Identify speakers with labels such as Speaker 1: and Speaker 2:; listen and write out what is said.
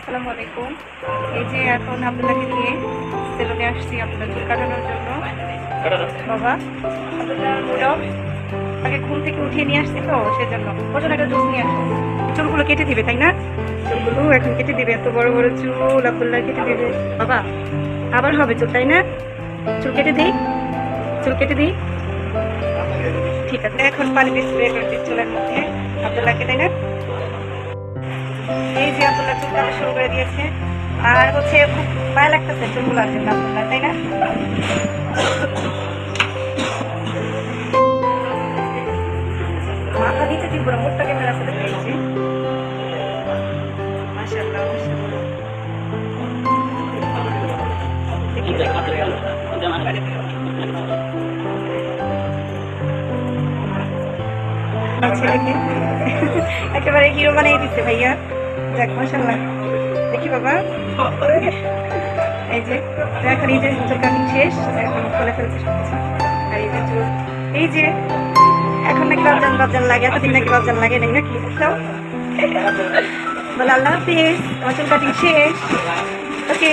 Speaker 1: আসসালামু আলাইকুম। এই যে এখন আব্দুল্লাহকে নিয়ে সেলুনে আসছি আপনার চুল কাটানোর জন্য। বাবা আব্দুল্লাহ মুডব তাকে ঘুম থেকে উঠিয়ে নিয়ে আসছি তো সেজন্য ওজন একটা জুস নিয়ে আসছি। চুলগুলো কেটে দিবে তাই না? চুলগুলো এখন কেটে দিবে, এত বড় বড় চুল আব্দুল্লাহ কেটে দিবে। বাবা আবার হবে চুল তাই না? চুল কেটে দিই, চুল কেটে দিই। ঠিক আছে, এখন পানি স্প্রে করে দিই চুলের মধ্যে আব্দুল্লাহকে, তাই না? এই যে আব্দুল্লাহ চুল কাটা শুরু করে দিয়েছে। আর হচ্ছে খুব মায়া লাগতেছে চুলগুলার জন্য আব্দুল্লাহ, তাই না? মাথা দিতে দিব না, মুখটা ক্যামেরা সাথে পেয়েছি। মাশাআল্লাহ মাশাআল্লাহ। ছেলেকে একেবারে হিরো বানিয়ে দিচ্ছে ভাইয়া। যাক মাশাআল্লাহ। দেখি বাবা, এই যে এখন এই যে চুল কাটিং শেষ, এখন খুলে ফেলতে সবকিছু। আর এই যে চুল, এই যে এখন নাকি লজ্জান লজ্জান লাগে, এতদিন নাকি লজ্জান লাগে নাই নাকি বুঝছো? বলে আল্লাহ হাফিজ, আমার চুল কাটিং শেষ। ওকে।